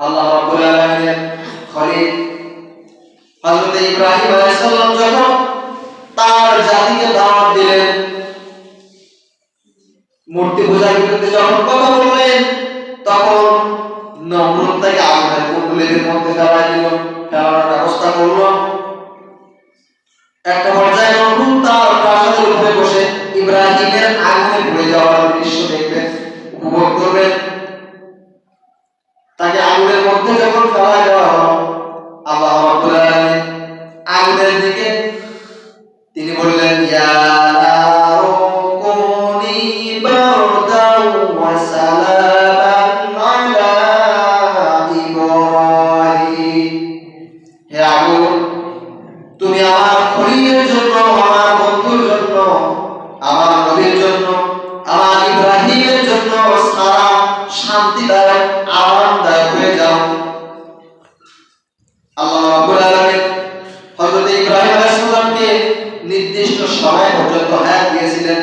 আল্লাহ রাব্বুল আলামিনের খলিল হযরত ইব্রাহিম আলাইহিস সালাম যখন তার জাতিকে দাওয়াত দিলেন, মূর্তি পূজার বিরুদ্ধে যখন কথা বললেন, তখন নমরুদ তাকে আগুনের কুণ্ডলীর মধ্যে ফেলানোর ব্যবস্থা করল। একটা পর্যায়ে নমরুদ তার প্রাসাদের উপরে বসে ইব্রাহিমের আগুনে পুড়ে যাওয়ার দৃশ্য দেখবেন, উপভোগ করবেন। তাকে আগুনের মধ্যে যখন ফেলা দেওয়া হলো, আল্লাহ রাব্বুল আলামিন আগুনের দিকে তিনি বললেন, ইয়া নারু কুনি বারদান ওয়া সালামান আলা ইব্রাহিম। হে আগুন, তুমি আমার খলিলের জন্য, আমার বন্ধুর জন্য, আমার নবীর জন্য, আমার ইব্রাহিমের জন্য সারা শান্তিদায়ক, আরামদায়ক হয়ে যাও। আল্লাহ রাব্বুল আলামিন হযরত ইব্রাহিম আলাইহিস সালামকে নির্দিষ্ট সময় পর্যন্ত হায়াত দিয়েছিলেন।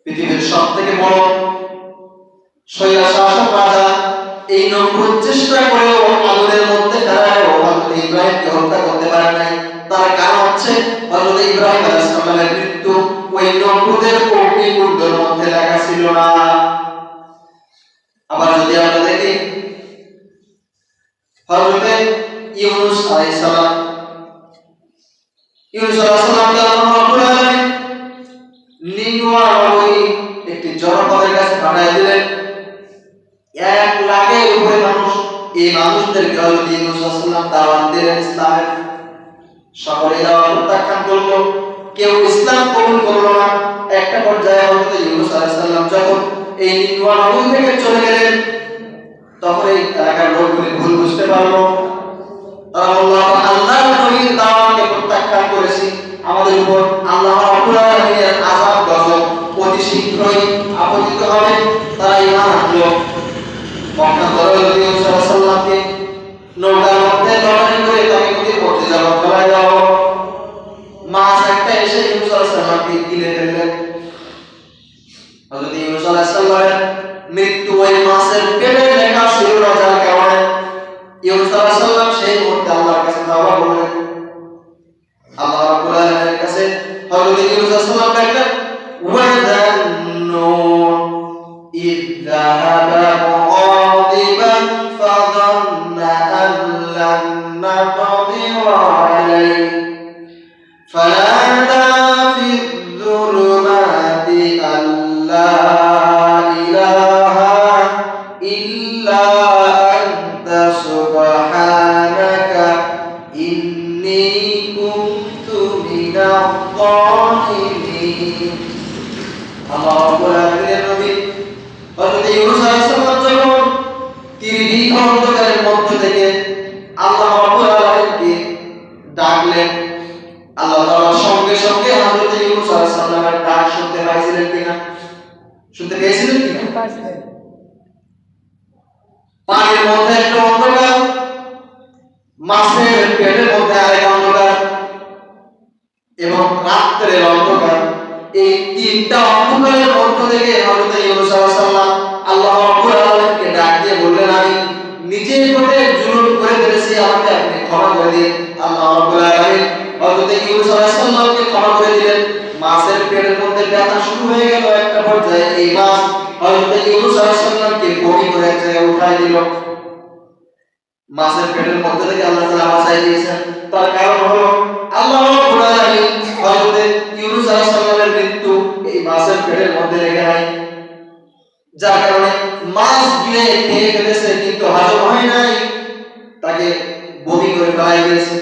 পৃথিবীর সবথেকে বড় স্বৈরশাসক রাজা এই নমরুদ চেষ্টা করেও আগুনের মধ্যে ফেলায়ও হযরত ইব্রাহিমকে হত্যা করতে পারে নাই। তার কারণ হচ্ছে হযরত ইব্রাহিম আলাইহিস সালামের মৃত্যু ওই নমরুদের অগ্নিকুণ্ডের মধ্যে লেখা ছিল না। আবার যদি আমরা দেখি হযরত ইউনূস আলাইহিস সালাম, ইউনূস আলাইহিস সালামকে আল্লাহ রাব্বুল আলামিন নিনওয়া নামে একটি জনপদের কাছে পাঠিয়ে দিলেন। 1 লাখের উপরে মানুষ, এই মানুষদেরকে হযরত ইউনূস আলাইহিস সালাম দাওয়াত দিলেন ইসলামের। সকলে দাওয়াত প্রত্যাখ্যান করলো, কেউ ইসলাম কবুল করলো না। একটা পর্যায়ে হযরত ইউনূস আলাইহিস সালাম যখন এই নিনওয়া নগর থেকে চলে গেলেন, তখন এই এলাকার লোকগুলি ভুল বুঝতে পারলো। তারা বলল, আল্লাহর নবীর দাওয়াতকে প্রত্যাখ্যান করেছি, আমাদের উপর আল্লাহ রাব্বুল আলামিনের আযাব গজব অতি শীঘ্রই আপতিত হবে। তারা ঈমান আনলো। মক্কা থেকে ইউনূস আলাইহিস সালামকে নৌকার মধ্যে লড়াই করে তাকে নদীর মধ্যে ফেলায় দাও। মাছ একটা এসে ইউনূস আলাইহিস সালামকে গিলে ফেললেন। হযরত ইউনূস আলাইহিস সালামের মৃত্যু ওই মাছের পেটে লেখা ছিল না, যার কারণে ইউনূস আলাইহিস সালাম সেই মুহূর্তে আল্লাহর কাছে তওবা করলেন। আল্লাহ রাব্বুল আলামিনের কাছে হযরত ইউনূস আলাইহিস সালাম ডাকলেন, ওয়া যান্নুন ইয যাহাবা মুগাদিবান ফাযান্না আন লান নাকদির আলাইহি ফানাদা ফিয-যুলুমাতি আল্লা ইলাহা ইল্লা আনতা সুবহানাকা ইন্নী কুনতু মিনায-যালিমিন। আল্লাহ রাব্বুল আলামিনের নবী হযরত ইউনূস আলাইহিস সালাম যখন তীরবিদ্ধ অন্ধকারের মধ্য থেকে আল্লাহ রাব্বুল আলামিনকে ডাকলেন, আল্লাহ তাআলা সঙ্গে সঙ্গে হযরত ইউনূস আলাইহিস সালামের ডাক শুনতে পাইছিলেন কিনা? শুনতে পেয়েছিলেন কিনা? পাইছিলেন। পানির মধ্যে একটা অন্ধকার, মাছের পেটের মধ্যে আরেক অন্ধকার এবং রাত্রের অন্ধকার। এই তিনটা অন্ধকারের মধ্য থেকে হযরত ইউনূস আলাইহিস সালাম আল্লাহ রাব্বুল আলামিনকে ডাক দিয়ে বললেন, আমি নিজের প্রতি জুলুম করে ফেলেছি, আমাকে আপনি ক্ষমা করে দিন। আল্লাহ রাব্বুল আলামিন হযরত ইউনূস আলাইহিস সালামকে ক্ষমা করে দিলেন। মাছের পেটের মধ্যে ব্যথা শুরু হয়ে গেল। একটা পর্যায়ে এই মাছ হযরত ইউনূস আলাইহিস সালামকে বমি করে এক জায়গায় উঠায় দিল। মাছের পেটের মধ্যে থেকে আল্লাহ তাআলা বাঁচাই দিয়েছেন। তার কারণ হলো আল্লাহ রাব্বুল আলামিন হযরত ইউনূস আলাইহিস সালামের মৃত্যু এই মাছের পেটের মধ্যে রেখে নাই, যার কারণে মাছ গিলে খেয়ে ফেলেছে, কিন্তু হজম হয় নাই, তাকে বমি করে ফেলাই দিয়েছে।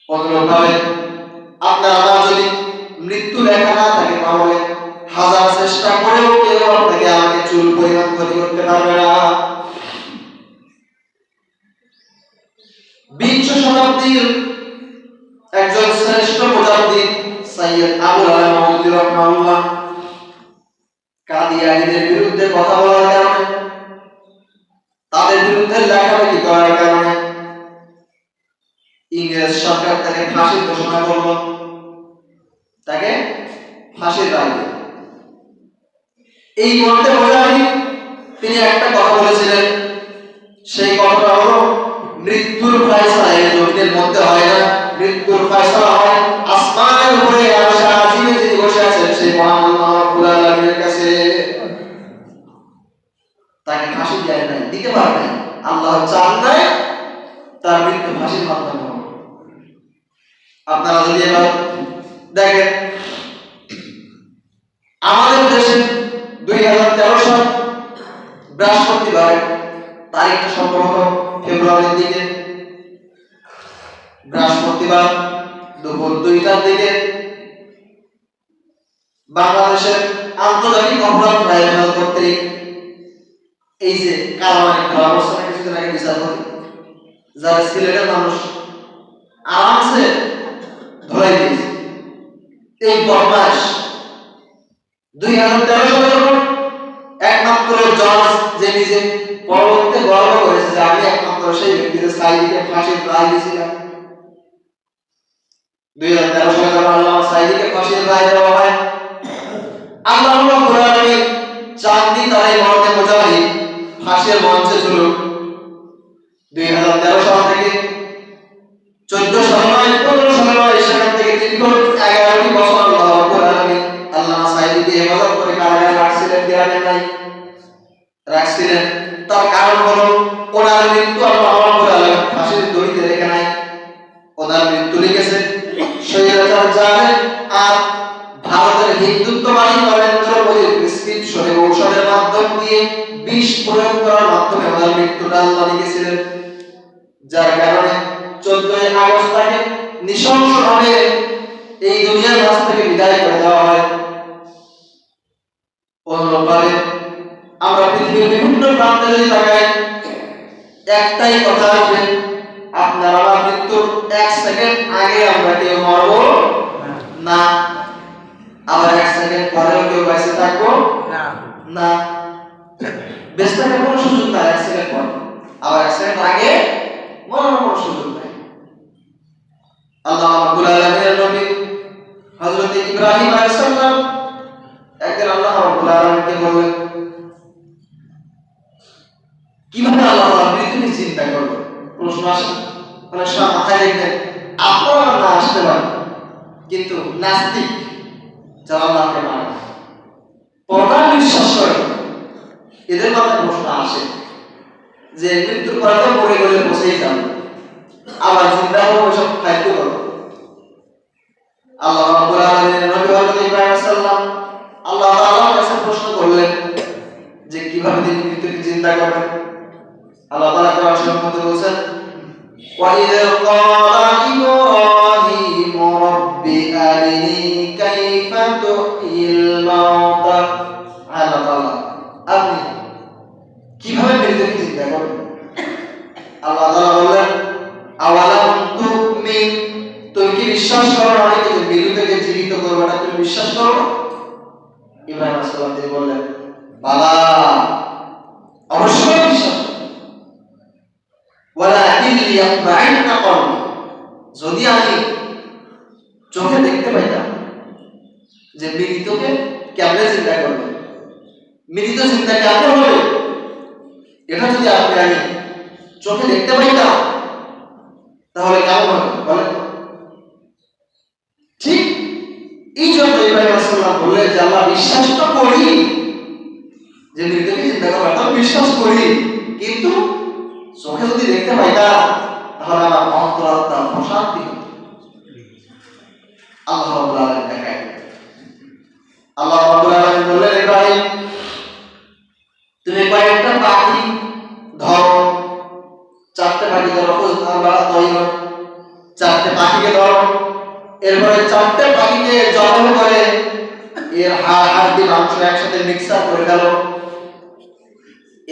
অনুরূপভাবে আপনার আমার যদি মৃত্যু লেখা না থাকে, তাহলে হাজার চেষ্টা করেও কেউ আপনাকে আমাকে চুল পরিমাণ ক্ষতি করতে পারবে না। 20 শতাব্দীর একজন শ্রেষ্ঠ মুজাদ্দিদ সৈয়দ আবুল আলা মাওদুদী রাহমাহুল্লাহ কাদিয়ানীদের বিরুদ্ধে কথা বলার কারণে, তাদের বিরুদ্ধে লেখালেখি করার কারণে ইংরেজ সরকার তাকে ফাঁসির ঘোষণা করল, তাকে ফাঁসির রায় দিল। এই মতে বোঝাই তিনি একটা কথা বলেছিলেন, সেই কথাটা হলো মৃত্যুর ফয়সালা এই জমিনের মধ্যে হয় না, মৃত্যুর ফয়সালা হয় আসমানের উপরে আরশে আজিমে যিনি বসে আছেন সেই মহান আল্লাহ রাব্বুল আলামিনের কাছে। তাকে ফাঁসি দেয় নাই, দিতে পারে নাই, আল্লাহ চান নাই তার মৃত্যু ফাঁসির মাধ্যমে হবে। আপনারা যদি এবার দেখেন আমাদের দেশে 2013 সাল বৃহস্পতিবার, তারিখটা সম্ভবত ফেব্রুয়ারির দিকে, বৃহস্পতিবার দুপুর 2টার দিকে বাংলাদেশের আন্তর্জাতিক অপরাধ ট্রাইব্যুনাল কর্তৃক এই যে কালামানি খেলা বছর কিছুদিন আগে বিচারপতি যারা সিলেটের মানুষ আরামসে ধরাই দিয়েছে, এই বদমাস 2013 সালে যখন একমাত্র জজ যে নিজে পরবর্তীতে গর্ব করেছে যে আমি একমাত্র সেই ব্যক্তিকে সাইদিকে ফাঁসির রায় দিয়েছিলাম। 2013 সালে যখন আল্লাহ সাইদিকে ফাঁসির রায় দেওয়া হয়, আল্লাহ রাব্বুল আলামিন চাঁদনি তারে মরতে মুজাহিদ ফাঁসির মঞ্চে ছিল। 2013 সাল থেকে 14 সাল নয় 15 সাল নয়, সেখান থেকে দীর্ঘ 11টি বছর আল্লাহ রাব্বুল আলামিন আল্লাহ সাইদিকে হেফাজত করে কারাগারে রাখছিলেন, দেওয়ালে নাই রাখছিলেন। তার কারণ হলো ওনার মৃত্যু আল্লাহ রাব্বুল আলামিন ফাঁসির দড়িতে রেখে নাই, ওনার মৃত্যু লিখেছে শহীদ জালেম আর ভারতের হিন্দুত্ববাদী নরেন্দ্র মোদীর প্রেসক্রিপশনে ঔষধের মাধ্যম দিয়ে বিষ প্রয়োগ করার মাধ্যমে ওনার মৃত্যুটা আল্লাহ লিখেছিলেন। যার কারণে 14 আগস্ট তাকে নৃশংসভাবে এই দুনিয়ার মাঝ থেকে বিদায় করে দেওয়া হয়। অন্যভাবে আমরা পৃথিবীর বিভিন্ন প্রান্তে যদি তাকাই, একটাই কথা আসবে, আপনার আমার মৃত্যুর 1 সেকেন্ড আগে আমরা কেউ মরব না, আবার 1 সেকেন্ড পরেও কেউ বেঁচে থাকবো না। বেঁচে থাকার কোনো সুযোগ নাই 1 সেকেন্ড পর, আবার 1 সেকেন্ড আগে মরার কোনো সুযোগ নাই। আল্লাহ রাব্বুল আলামিনের নবী হযরত ইব্রাহিম আলাইহিস সালাম একদিন আল্লাহ রাব্বুল আলামিনকে বললেন, কিভাবে আল্লাহ পৃথিবী চিন্তা করবে? প্রশ্ন আসে, অনেক সময় মাথায় দেখবেন আপনারা না আসতে পারেন, কিন্তু নাস্তিক যারা আল্লাহকে মানে প্রধান বিশ্বাস করে এদের মাথায় প্রশ্ন আসে যে মৃত্যুর পরে তো পড়ে গেলে বসেই যাবে, আবার চিন্তা করবো সব খাইতে পারবো। আল্লাহ রাব্বুল আলামিনের নবী হযরত ইব্রাহিম আলাইহিস সালাম আল্লাহ তাআলার কাছে প্রশ্ন করলেন যে কিভাবে তিনি মৃত্যুকে চিন্তা করবেন। আল্লাহ তাআলা কোরআন শরীফের মধ্যে বলেছেন, ওয়া ইযা ক্বালা ইব্রাহিম রাব্বি আরিনি কাইফা তুহিল মাউতা। আল্লাহ তাআলা আপনি কিভাবে মৃত্যুকে চিন্তা করবেন? আল্লাহ তাআলা বললেন, আওয়ালাম তুমিন, তুমি কি বিশ্বাস করো না আমি যে মৃত্যুকে জীবিত করব, এটা তুমি বিশ্বাস করো না? ইব্রাহিম আলাইহিস সালাম তিনি বললেন, বালা, অবশ্যই বিশ্বাস। ওয়ালাকিন লিয়াতমাইন্না কলবি, যদি আমি চোখে দেখতে পাইতাম যে মৃত্যুকে কেমনে চিন্তা করবে, মৃত্যু চিন্তা কেমন হবে, এটা যদি আমি চোখে দেখতে পাইতাম তাহলে কেমন হবে বলেন? ঠিক এই জন্য ইব্রাহিম আলাইহিস সালাম বললেন যে আল্লাহ বিশ্বাস তো করি যে মৃত্যুকে চিন্তা করবো, এটা বিশ্বাস করি, কিন্তু চোখে যদি দেখতে পাইতাম তাহলে আমার অন্তরাত্মা প্রশান্তি হতো। আল্লাহ রাব্বুল আলামিন দেখায়, আল্লাহ রাব্বুল আলামিন বললেন, ইব্রাহিম তুমি কয়েকটা পাখি ধরো, 4টে পাখি ধরো, চারটে পাখিকে ধরো, এরপরে 4টে পাখিকে জবাই করে এর হাড় মাংস একসাথে মিক্সার করে ফেলো,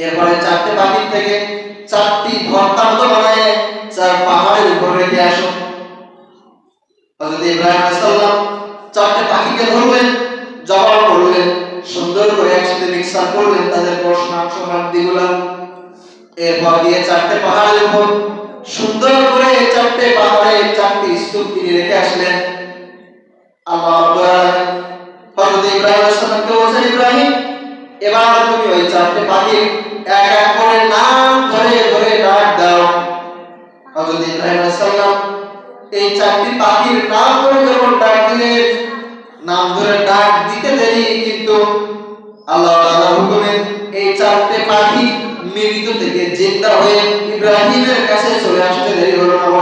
এরপরে 4টে পাখির থেকে 4টি ভর্তার মতো বানায় 4 পাহাড়ের উপর রেখে আসো। হযরত ইব্রাহিম আলাইহিস সালাম 4টে পাখিকে ধরলেন, জবাই করলেন, সুন্দর করে একসাথে মিক্সার করলেন তাদের গোশ মাংস হাড়গুলো, এরপর দিয়ে 4টে পাহাড়ের উপর সুন্দর করে 4টে পাহাড়ে 4টি স্তূপ তিনি রেখে আসলেন। আল্লাহ রাব্বুল আলামিন হযরত ইব্রাহিম আলাইহিস সালামকে বলেছেন, ইব্রাহিম এবার তুমি ওই চারটে পাখির এক এক করে নাম ধরে ধরে ডাক দাও। হযরত ইব্রাহিম আলাইহিস সালাম এই চারটি পাখির নাম ধরে যখন ডাক দিলেন, নাম ধরে ডাক দিতে দেরি কিন্তু আল্লাহ তাআলার হুকুমে এই চারটে পাখি মৃত থেকে জিন্দা হয়ে ইব্রাহিমের কাছে চলে আসতে দেরি হলো না।